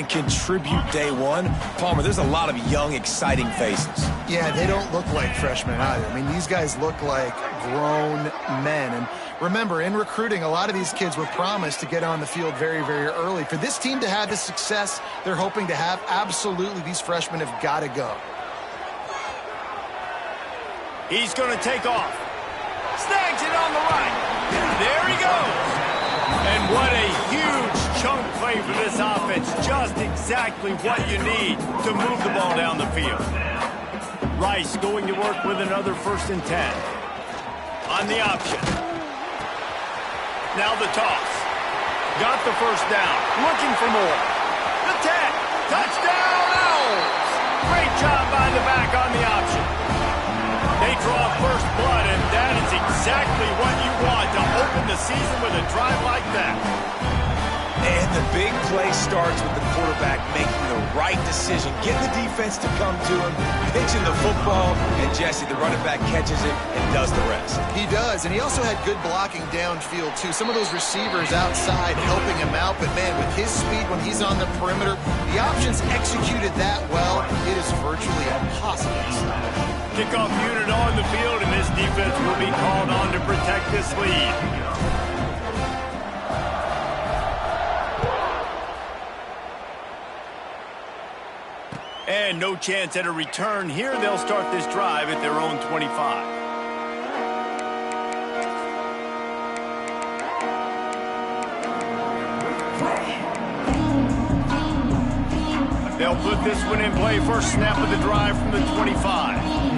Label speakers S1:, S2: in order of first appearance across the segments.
S1: and contribute day one. Palmer, there's a lot of young, exciting faces.
S2: Yeah, they don't look like freshmen either. I mean, these guys look like grown men. And remember, in recruiting, a lot of these kids were promised to get on the field very, very early. For this team to have the success they're hoping to have, absolutely, these freshmen have got to go.
S3: He's going to take off. Snags it on the right. There he goes. And what a huge chunk play for this offense. Just exactly what you need to move the ball down the field. Rice going to work with another 1st and 10. On the option. Now the toss. Got the 1st down. Looking for more. The 10. Touchdown, Owls. Great job by the back on the option. They draw first blood, and that is exactly what you want to open the season with a drive like that.
S1: And the big play starts with the quarterback making the right decision, getting the defense to come to him, pitching the football, and Jesse, the running back, catches it and does the rest.
S2: He does, and he also had good blocking downfield, too. Some of those receivers outside helping him out, but, man, with his speed when he's on the perimeter, the options executed that well, it is virtually impossible to stop.
S3: Kickoff unit on the field, and this defense will be called on to protect this lead. And no chance at a return here. They'll start this drive at their own 25. They'll put this one in play. First snap of the drive from the 25.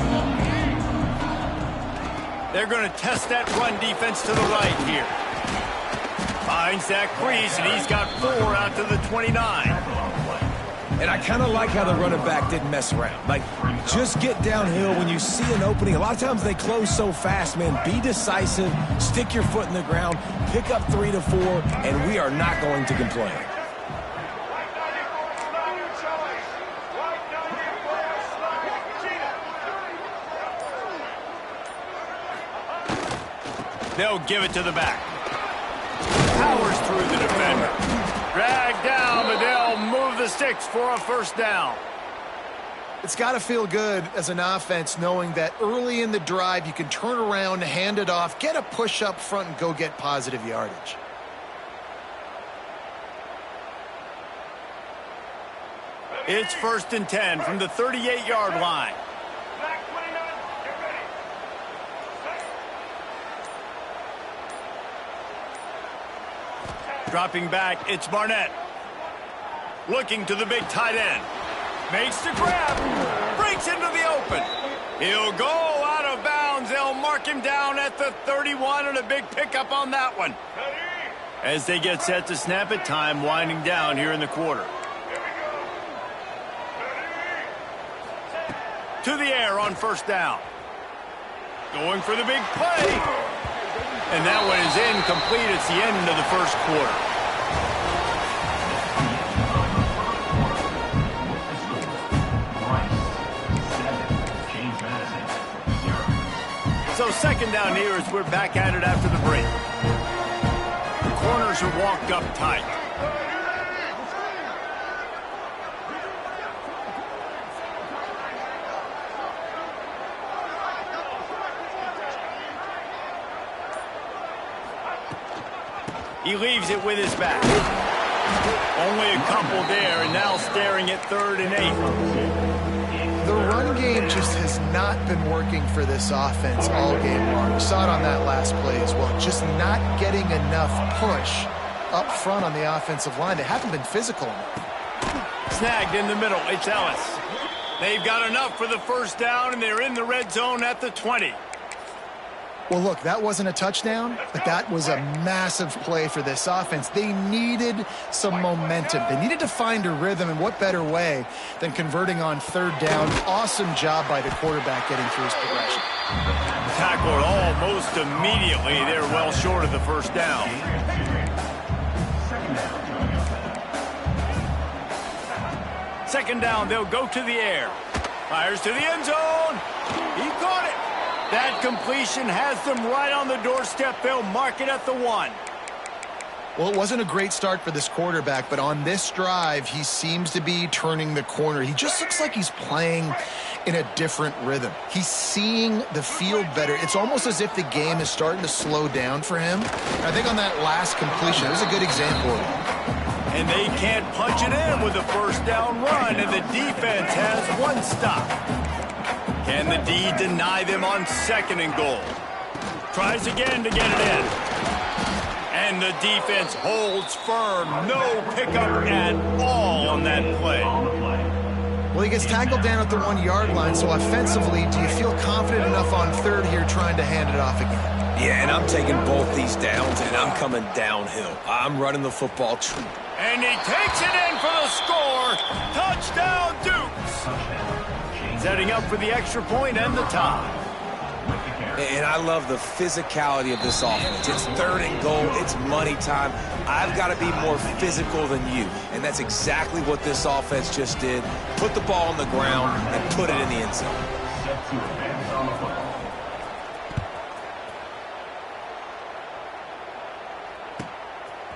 S3: They're going to test that run defense to the right here. Finds that crease, and he's got 4 out to the 29.
S1: And I kind of like how the running back didn't mess around. Like, just get downhill when you see an opening. A lot of times they close so fast, man. Be decisive, stick your foot in the ground, pick up 3 to 4, and we are not going to complain. They'll give it to the back. Powers through the defender. Dragged down, but they'll move the sticks for a 1st down.
S2: It's got to feel good as an offense knowing that early in the drive you can turn around, hand it off, get a push up front, and go get positive yardage.
S3: It's 1st and 10 from the 38-yard line. Dropping back, it's Barnett. Looking to the big tight end. Makes the grab. Breaks into the open. He'll go out of bounds. They'll mark him down at the 31, and a big pickup on that one. As they get set to snap it, time winding down here in the quarter. To the air on 1st down. Going for the big play. And that one is incomplete. It's the end of the 1st quarter. So 2nd down here as we're back at it after the break. The corners are walked up tight. He leaves it with his back. Only a couple there, and now staring at 3rd and 8.
S2: The run game just has not been working for this offense all game long. We saw it on that last play as well. Just not getting enough push up front on the offensive line. They haven't been physical enough.
S3: Snagged in the middle. It's Ellis. They've got enough for the 1st down, and they're in the red zone at the 20.
S2: Well, look, that wasn't a touchdown, but that was a massive play for this offense. They needed some momentum. They needed to find a rhythm, and what better way than converting on 3rd down. Awesome job by the quarterback getting through his progression.
S3: Tackled almost immediately. They're well short of the 1st down. Second down, they'll go to the air. Fires to the end zone. He caught it. That completion has them right on the doorstep. They'll mark it at the 1.
S2: Well, it wasn't a great start for this quarterback, but on this drive, he seems to be turning the corner. He just looks like he's playing in a different rhythm. He's seeing the field better. It's almost as if the game is starting to slow down for him. I think on that last completion, it was a good example of it.
S3: And they can't punch it in with a first down run, and the defense has one stop. Can the D deny them on 2nd and goal? Tries again to get it in. And the defense holds firm. No pickup at all on that play.
S2: Well, he gets tackled down at the 1-yard line, so offensively, do you feel confident enough on 3rd here trying to hand it off again?
S1: Yeah, and I'm taking both these downs, and I'm coming downhill. I'm running the football true.
S3: And he takes it in for the score. Touchdown, Dukes. Setting up for the extra point and the tie.
S1: And I love the physicality of this offense. It's 3rd and goal. It's money time. I've got to be more physical than you. And that's exactly what this offense just did. Put the ball on the ground and put it in the end zone.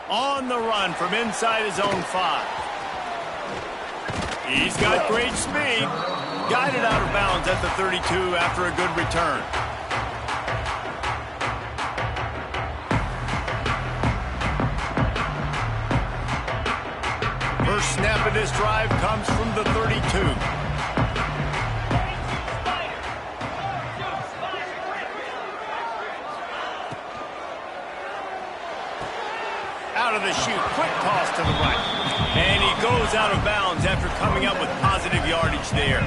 S3: On the run from inside his own 5. He's got great speed. Guided out of bounds at the 32 after a good return. First snap of this drive comes from the 32. Out of the chute, quick toss to the right. And he goes out of bounds after coming up with positive yardage there.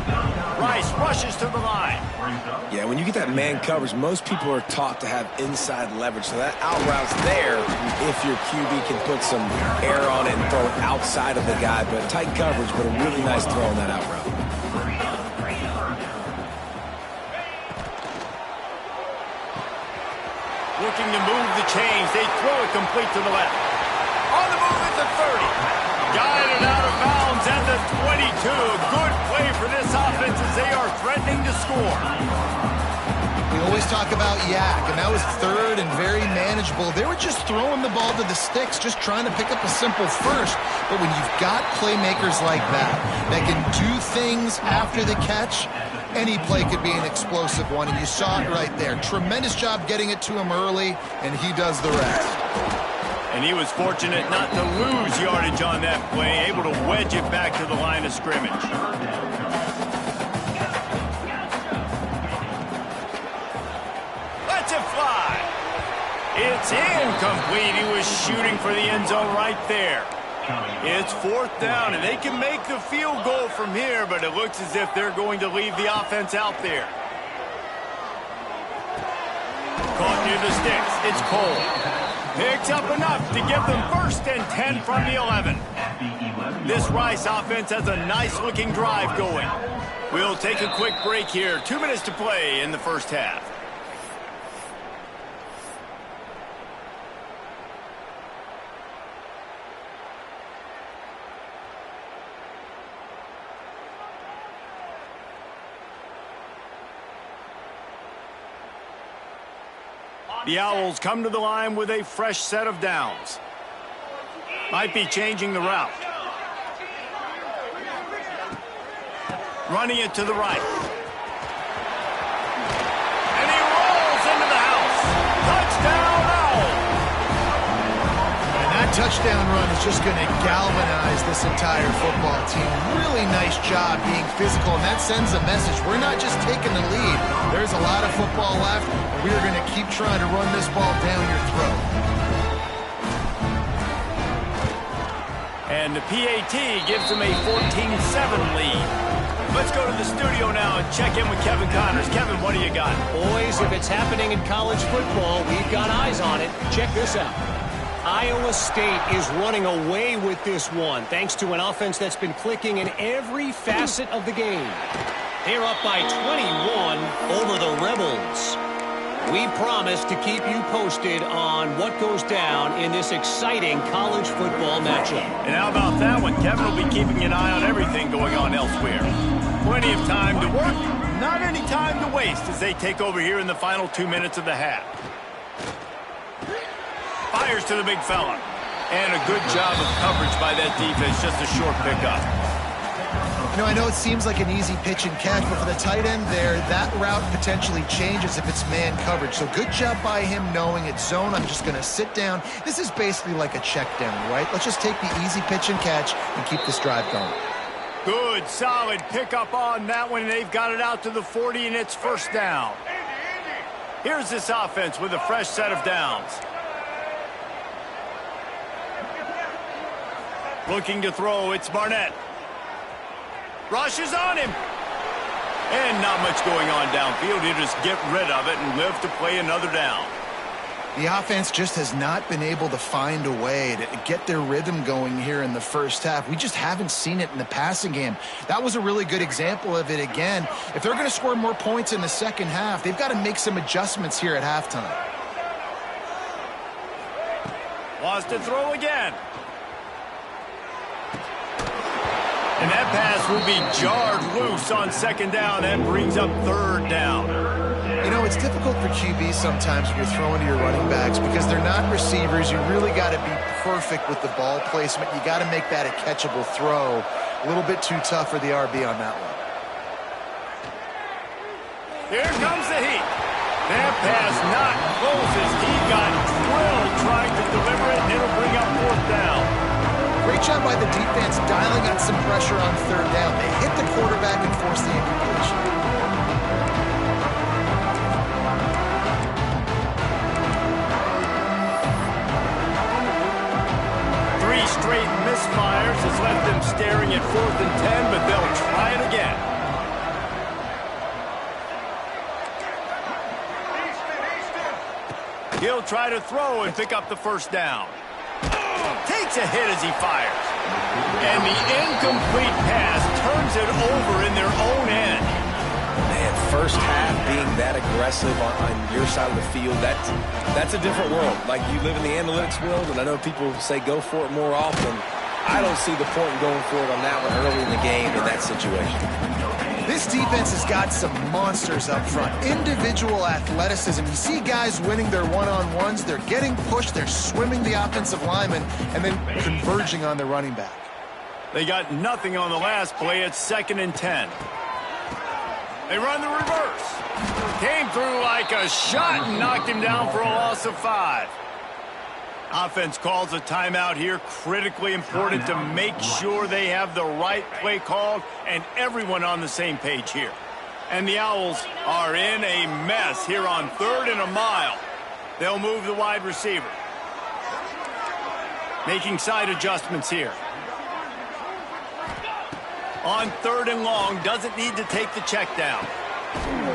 S3: Rice rushes to the line.
S1: Yeah, when you get that man coverage, most people are taught to have inside leverage. So that out route's there if your QB can put some air on it and throw it outside of the guy. But tight coverage, but a really nice throw on that out route.
S3: Looking to move the chains. They throw it complete to the left. On the move at the 30. Guided out of bounds at the 22. Good play for this offense as they are threatening to score.
S2: We always talk about Yak, and that was 3rd and very manageable. They were just throwing the ball to the sticks, just trying to pick up a simple first. But when you've got playmakers like that can do things after the catch, any play could be an explosive one, and you saw it right there. Tremendous job getting it to him early, and he does the rest.
S3: And he was fortunate not to lose yardage on that play, able to wedge it back to the line of scrimmage. Lets it fly. It's incomplete. He was shooting for the end zone right there. It's 4th down, and they can make the field goal from here, but it looks as if they're going to leave the offense out there. Caught near the sticks. It's Cole. Picks up enough to give them 1st and 10 from the 11. This Rice offense has a nice-looking drive going. We'll take a quick break here. 2 minutes to play in the first half. The Owls come to the line with a fresh set of downs. Might be changing the route. Running it to the right. And he rolls into the house. Touchdown, Owls!
S2: And that touchdown run is just going to galvanize this entire football team. Really nice job being physical, and that sends a message. We're not just taking the lead. There's a lot of football left, and we're going to keep trying to run this ball down your throat.
S3: And the PAT gives them a 14-7 lead. Let's go to the studio now and check in with Kevin Connors. Kevin, what do you got?
S4: Boys, if it's happening in college football, we've got eyes on it. Check this out. Iowa State is running away with this one, thanks to an offense that's been clicking in every facet of the game. They're up by 21 over the Rebels. We promise to keep you posted on what goes down in this exciting college football matchup.
S3: And how about that one? Kevin will be keeping an eye on everything going on elsewhere. Plenty of time to work, not any time to waste as they take over here in the final 2 minutes of the half. Fires to the big fella. And a good job of coverage by that defense, just a short pickup.
S2: You know, I know it seems like an easy pitch and catch, but for the tight end there, that route potentially changes if it's man coverage. So good job by him knowing it's zone. I'm just going to sit down. This is basically like a check down, right? Let's just take the easy pitch and catch and keep this drive going.
S3: Good, solid pickup on that one. They've got it out to the 40, and it's first down. Here's this offense with a fresh set of downs. Looking to throw, it's Barnett. Rushes on him. And not much going on downfield. He'll just get rid of it and live to play another down.
S2: The offense just has not been able to find a way to get their rhythm going here in the first half. We just haven't seen it in the passing game. That was a really good example of it again. If they're going to score more points in the second half, they've got to make some adjustments here at halftime.
S3: Wants to throw again. And that pass will be jarred loose on second down and brings up third down.
S2: You know, it's difficult for QBs sometimes when you're throwing to your running backs because they're not receivers. You really got to be perfect with the ball placement. You got to make that a catchable throw. A little bit too tough for the RB on that one.
S3: Here comes the heat. That pass not close as he got drilled trying to deliver it, and it'll bring up fourth down.
S2: Great job by the defense dialing in some pressure on third down. They hit the quarterback and forced the incompletion.
S3: Three straight misfires has left them staring at 4th and 10, but they'll try it again. He'll try to throw and pick up the first down. Takes a hit as he fires. And the incomplete pass turns it over in their own end.
S1: Man, first half being that aggressive on your side of the field, that's a different world. Like, you live in the analytics world, and I know people say go for it more often. I don't see the point in going for it on that one early in the game in that situation.
S2: This defense has got some monsters up front. Individual athleticism. You see guys winning their one-on-ones. They're getting pushed. They're swimming the offensive lineman and then converging on the running back.
S3: They got nothing on the last play. It's 2nd and 10. They run the reverse. Came through like a shot and knocked him down for a loss of 5. Offense calls a timeout here. Critically important to make sure they have the right play called and everyone on the same page here. And the Owls are in a mess here on 3rd and a mile. They'll move the wide receiver. Making side adjustments here. On 3rd and long, doesn't need to take the check down.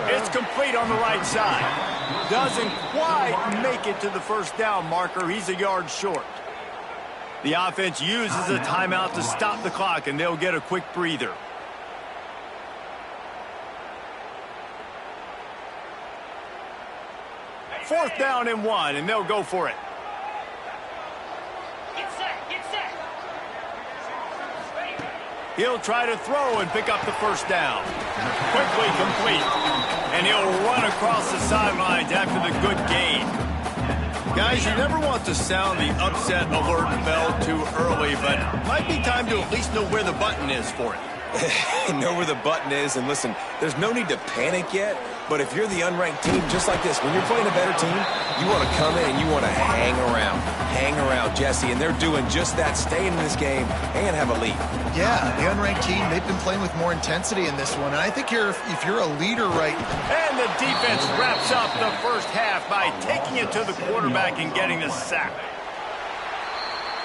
S3: It's complete on the right side. Doesn't quite make it to the first down marker. He's a yard short. The offense uses a timeout to stop the clock, and they'll get a quick breather. Fourth down and 1, and they'll go for it. He'll try to throw and pick up the first down. Quickly complete. And he'll run across the sidelines after the good gain. Guys, you never want to sound the upset alert bell too early, but it might be time to at least know where the button is for it.
S1: Know where the button is, and listen, there's no need to panic yet, but if you're the unranked team, just like this, when you're playing a better team, you want to come in and you want to hang around, Jesse, and they're doing just that, staying in this game and have a lead.
S2: Yeah, the unranked team, they've been playing with more intensity in this one, and I think if you're a leader right now.
S3: And the defense wraps up the first half by taking it to the quarterback and getting the sack.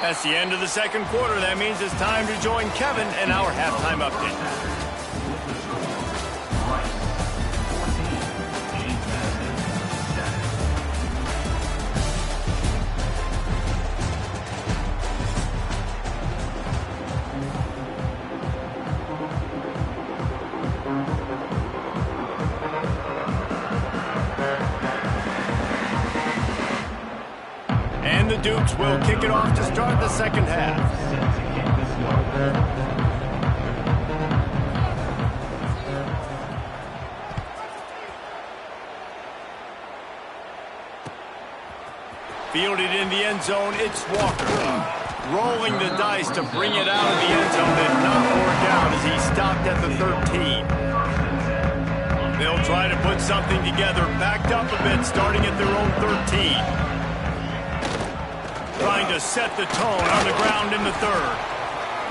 S3: That's the end of the second quarter. That means it's time to join Kevin in our halftime update. And the Dukes will kick it off to start the second half. Fielded in the end zone, it's Walker. rolling the dice to bring it out of the end zone and not work out as he stopped at the 13. They'll try to put something together, backed up a bit, starting at their own 13. Trying to set the tone on the ground in the third.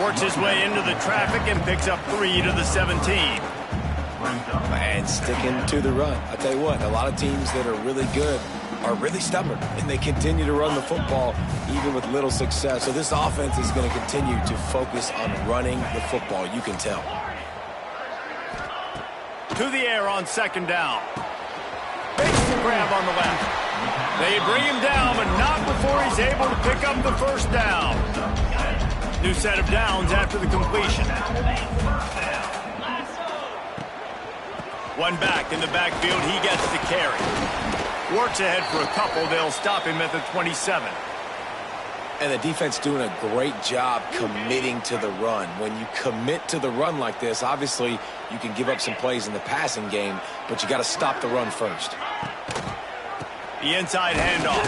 S3: Works his way into the traffic and picks up 3 to the 17.
S1: And sticking to the run. I tell you what, a lot of teams that are really good are really stubborn, and they continue to run the football even with little success. So this offense is going to continue to focus on running the football, you can tell.
S3: To the air on second down. Makes the grab on the left. They bring him down, but not before he's able to pick up the first down. New set of downs after the completion. One back in the backfield, he gets the carry. Works ahead for a couple. They'll stop him at the 27.
S1: And the defense doing a great job committing to the run. When you commit to the run like this, obviously you can give up some plays in the passing game, but you got to stop the run first.
S3: The inside handoff.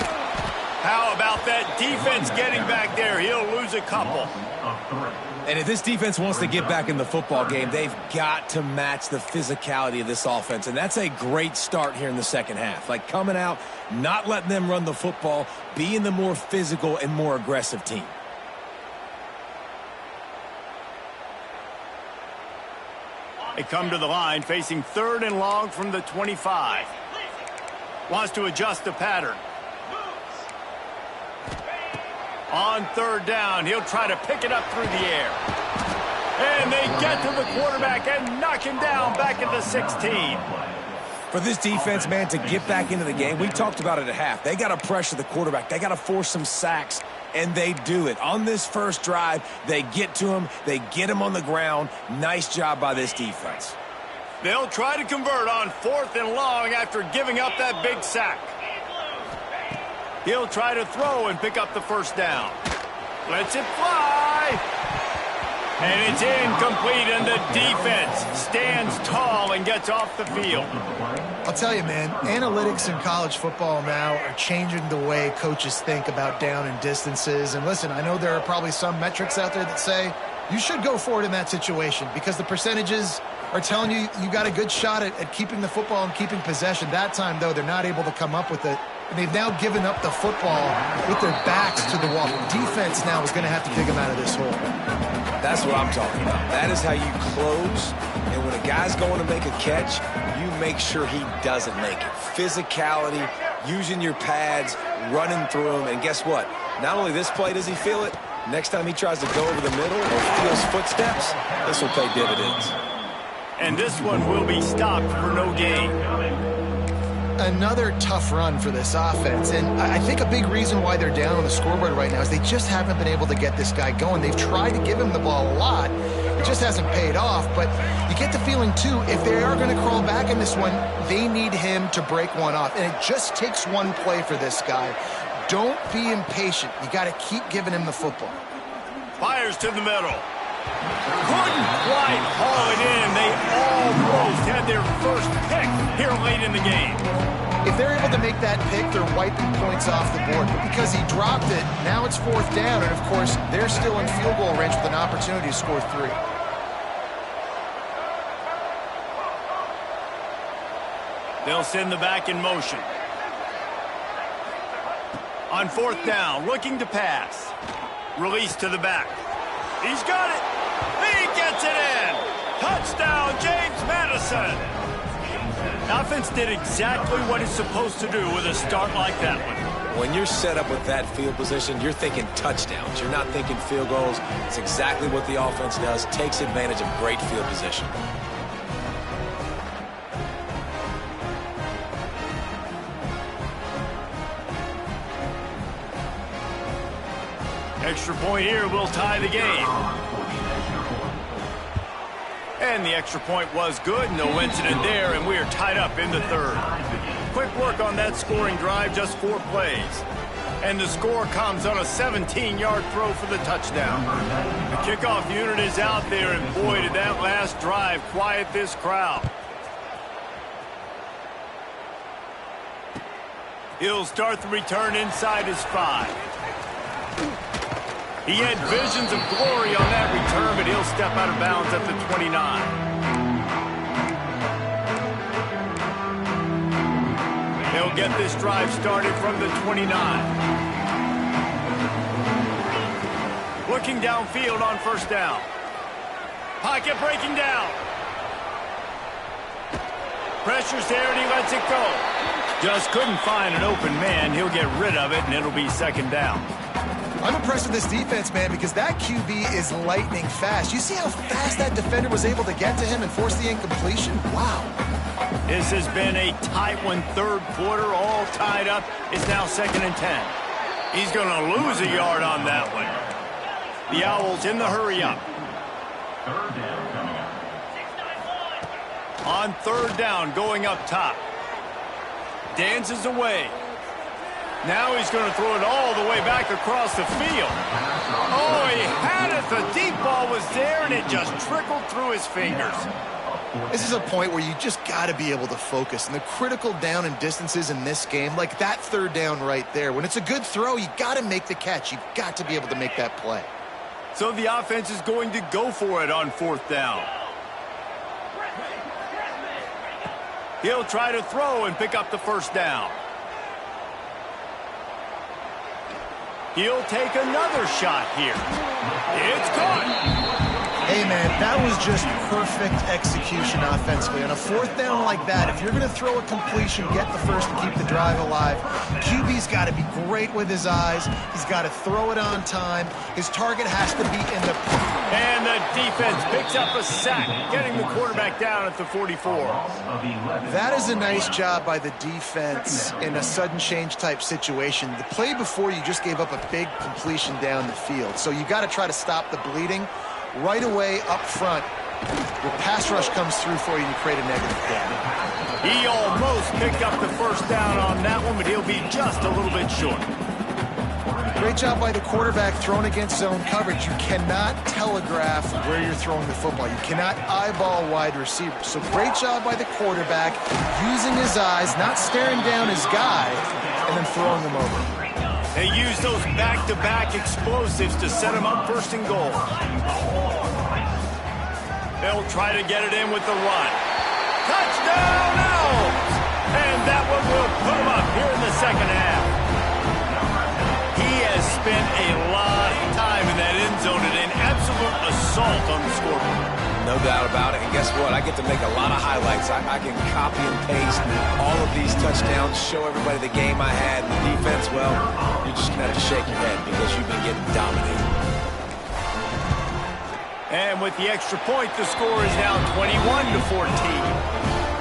S3: How about that defense getting back there? He'll lose a couple.
S1: And if this defense wants to get back in the football game, they've got to match the physicality of this offense. And that's a great start here in the second half. Like coming out, not letting them run the football, being the more physical and more aggressive team.
S3: They come to the line facing 3rd and long from the 25. Wants to adjust the pattern. On 3rd down, he'll try to pick it up through the air. And they get to the quarterback and knock him down back into 16.
S1: For this defense, man, to get back into the game, we talked about it at half. They got to pressure the quarterback. They got to force some sacks, and they do it. On this first drive, they get to him. They get him on the ground. Nice job by this defense.
S3: They'll try to convert on 4th and long after giving up that big sack. He'll try to throw and pick up the first down. Lets it fly. And it's incomplete, and the defense stands tall and gets off the field.
S2: I'll tell you, man, analytics in college football now are changing the way coaches think about down and distances. And listen, I know there are probably some metrics out there that say you should go for it in that situation because the percentages are telling you you got a good shot at keeping the football and keeping possession. That time, though, they're not able to come up with it. And they've now given up the football with their backs to the wall. Defense now is going to have to dig them out of this hole.
S1: That's what I'm talking about. That is how you close. And when a guy's going to make a catch, you make sure he doesn't make it. Physicality, using your pads, running through him. And guess what? Not only this play does he feel it, next time he tries to go over the middle or feels footsteps, this will pay dividends.
S3: And this one will be stopped for no gain.
S2: Another tough run for this offense, and I think a big reason why they're down on the scoreboard right now is they just haven't been able to get this guy going. They've tried to give him the ball a lot. It just hasn't paid off, but you get the feeling, too, if they are going to crawl back in this one, they need him to break one off, and it just takes one play for this guy. Don't be impatient. You got to keep giving him the football.
S3: Fires to the middle. Couldn't quite haul it in. They almost had their first pick here late in the game.
S2: If they're able to make that pick, they're wiping points off the board. But because he dropped it, now it's 4th down. And, of course, they're still in field goal range with an opportunity to score 3.
S3: They'll send the back in motion. On 4th down, looking to pass. Release to the back. He's got it. He gets it in. Touchdown, James Madison. The offense did exactly what it's supposed to do with a start like that one.
S1: When you're set up with that field position, you're thinking touchdowns. You're not thinking field goals. It's exactly what the offense does. Takes advantage of great field position.
S3: Extra point here will tie the game. And the extra point was good. No incident there, and we are tied up in the 3rd. Quick work on that scoring drive, just 4 plays. And the score comes on a 17-yard throw for the touchdown. The kickoff unit is out there, and boy, did that last drive quiet this crowd. He'll start the return inside his 5. He had visions of glory on that return, but he'll step out of bounds at the 29. He'll get this drive started from the 29. Looking downfield on first down. Pocket breaking down. Pressure's there, and he lets it go. Just couldn't find an open man. He'll get rid of it, and it'll be second down.
S2: I'm impressed with this defense, man, because that QB is lightning fast. You see how fast that defender was able to get to him and force the incompletion? Wow.
S3: This has been a tight one, third quarter, all tied up. It's now 2nd and 10. He's going to lose a yard on that one. The Owls in the hurry up. On third down, going up top. Dances away. Now he's going to throw it all the way back across the field. Oh, he had it. The deep ball was there, and it just trickled through his fingers.
S2: This is a point where you just got to be able to focus. And the critical down and distances in this game, like that third down right there, when it's a good throw, you got to make the catch. You've got to be able to make that play.
S3: So the offense is going to go for it on fourth down. He'll try to throw and pick up the first down. He'll take another shot here. It's caught.
S2: Hey, man, that was just perfect execution offensively. On a fourth down like that, if you're going to throw a completion, get the first and keep the drive alive. QB's got to be great with his eyes. He's got to throw it on time. His target has to be in the...
S3: And the defense picks up a sack, getting the quarterback down at the 44.
S2: That is a nice job by the defense in a sudden change type situation. The play before, you just gave up a big completion down the field. So you got to try to stop the bleeding right away up front. Your pass rush comes through for you and you create a negative play.
S3: He almost picked up the first down on that one, but he'll be just a little bit short.
S2: Great job by the quarterback throwing against zone coverage. You cannot telegraph where you're throwing the football. You cannot eyeball wide receivers. So great job by the quarterback using his eyes, not staring down his guy, and then throwing him over.
S3: They use those back-to-back explosives to set him up first and goal. They'll try to get it in with the run. Touchdown, Owls! And that one will put him up here in the second half. He has spent a lot of time in that end zone and an absolute assault on the scoreboard.
S1: No doubt about it. And guess what? I get to make a lot of highlights. I can copy and paste all of these touchdowns, show everybody the game I had. And the defense, well, you're just going to have to shake your head because you've been getting dominated.
S3: And with the extra point, the score is now 21-14.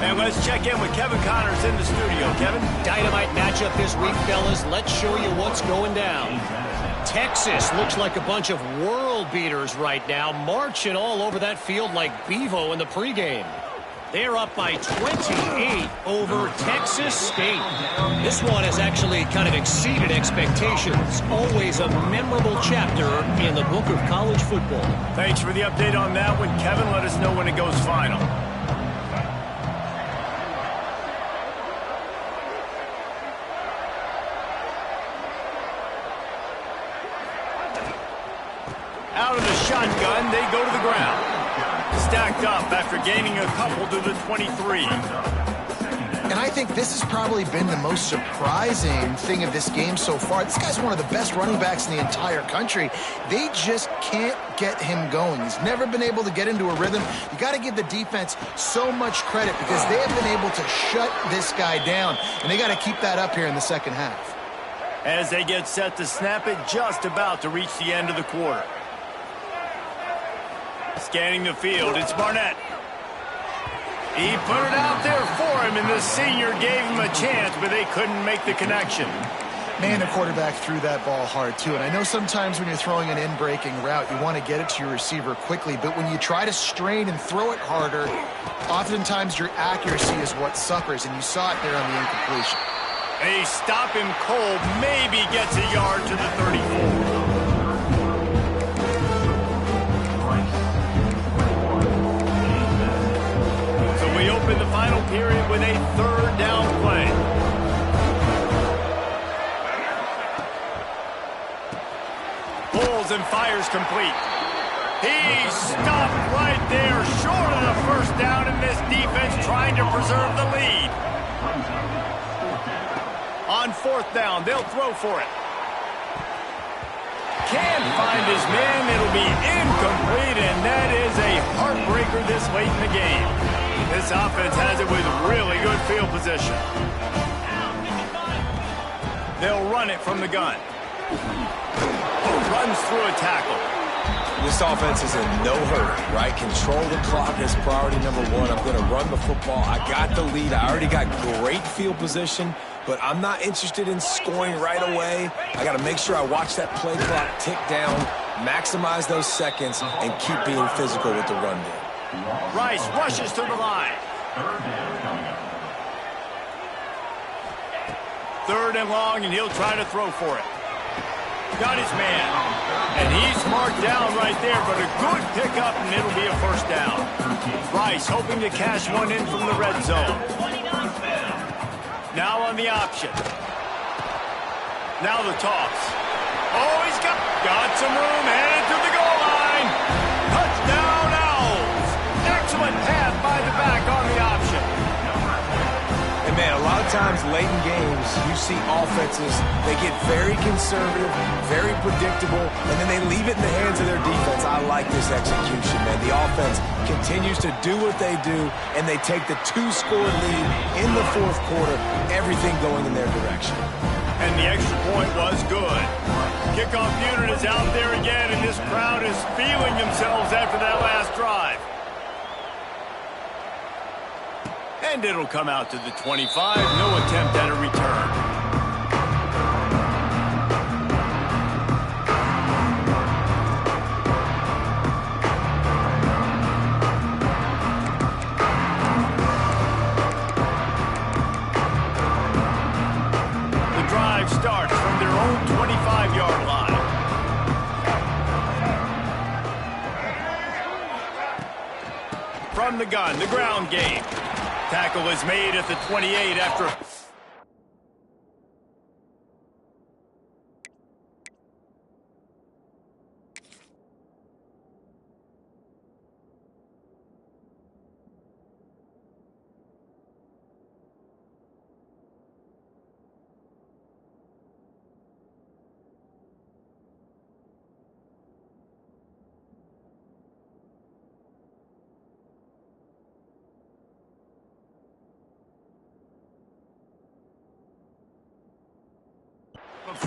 S3: And let's check in with Kevin Connors in the studio. Kevin?
S4: Dynamite matchup this week, fellas. Let's show you what's going down. Texas looks like a bunch of world beaters right now, marching all over that field like Bevo in the pregame. They're up by 28 over Texas State. This one has actually kind of exceeded expectations. Always a memorable chapter in the book of college football.
S3: Thanks for the update on that one, Kevin. Let us know when it goes final. Out of the shotgun, they go to the ground. Stacked up after gaining a couple to the 23.
S2: And I think this has probably been the most surprising thing of this game so far. This guy's one of the best running backs in the entire country. They just can't get him going. He's never been able to get into a rhythm. You got to give the defense so much credit because they have been able to shut this guy down. And they got to keep that up here in the second half.
S3: As they get set to snap it, just about to reach the end of the quarter. Scanning the field, it's Barnett. He put it out there for him, and the senior gave him a chance, but they couldn't make the connection.
S2: Man, the quarterback threw that ball hard, too. And I know sometimes when you're throwing an in-breaking route, you want to get it to your receiver quickly. But when you try to strain and throw it harder, oftentimes your accuracy is what suffers, and you saw it there on the incompletion.
S3: They stop him cold, maybe gets a yard to the 34. We open the final period with a third down play. Pulls throws and fires complete. He stopped right there, short of the first down, and this defense trying to preserve the lead. On fourth down, they'll throw for it. Can't find his man. It'll be incomplete, and that is a heartbreaker this late in the game. This offense has it with really good field position. They'll run it from the gun. Runs through a tackle.
S1: This offense is in no hurry, right? Control the clock is priority number one. I'm going to run the football. I got the lead. I already got great field position, but I'm not interested in scoring right away. I got to make sure I watch that play clock tick down, maximize those seconds, and keep being physical with the run game.
S3: Rice rushes to the line. Third and long, and he'll try to throw for it. Got his man. And he's marked down right there, but a good pickup, and it'll be a first down. Rice hoping to cash one in from the red zone. Now on the option. Now the toss. Oh, he's got some room, headed to the goal line. Touchdown, Owls. Excellent pass by the back on the option.
S1: And man, a lot of times late in games, you see offenses, they get very conservative, very predictable, and then they leave it in the hands of their defense. I like this execution, man. The offense continues to do what they do, and they take the two-score lead in the fourth quarter, everything going in their direction.
S3: And the extra point was good. Kickoff unit is out there again, and this crowd is feeling themselves after that last drive. And it'll come out to the 25. No attempt at a return. The drive starts from their own 25-yard line. From the gun, the ground game. Tackle is made at the 28 after...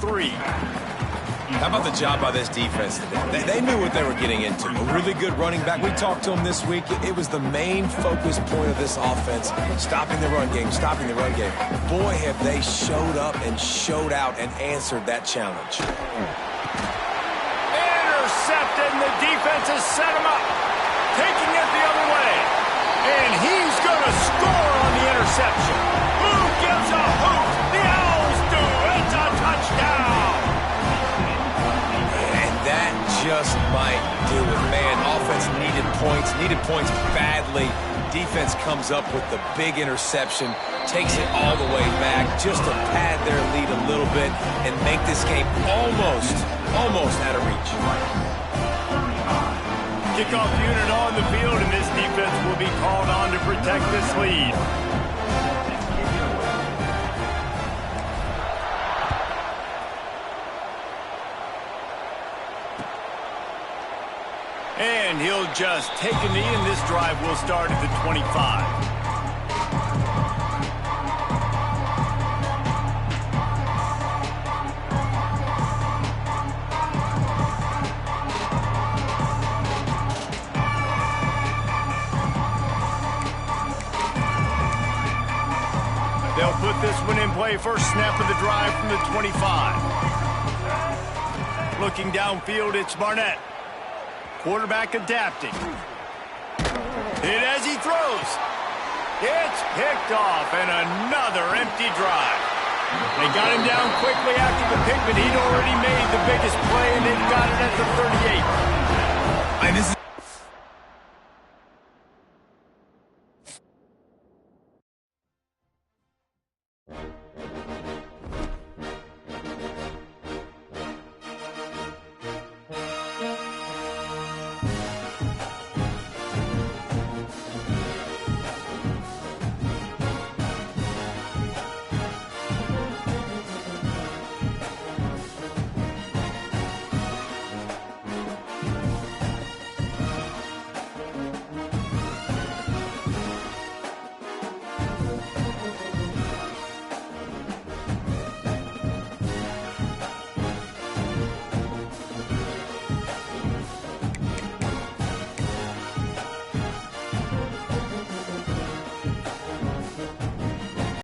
S3: three.
S1: How about the job by this defense today? They knew what they were getting into. A really good running back. We talked to them this week. It was the main focus point of this offense, stopping the run game, stopping the run game. Boy, have they showed up and showed out and answered that challenge.
S3: Intercepted, and the defense has set him up. Taking it the other way. And he's going to score on the interception. Who gives a hoot? The Owls do. It's a touchdown.
S1: And that just might do it, man. Offense needed points badly. Defense comes up with the big interception, takes it all the way back just to pad their lead a little bit and make this game almost out of reach.
S3: Kickoff unit on the field, and this defense will be called on to protect this lead. And he'll just take a knee, and this drive will start at the 25. They'll put this one in play. First snap of the drive from the 25. Looking downfield, it's Barnett. Quarterback adapting. Hit as he throws. It's picked off, and another empty drive. They got him down quickly after the pick, but he'd already made the biggest play, and they've got it at the 38.
S1: And this is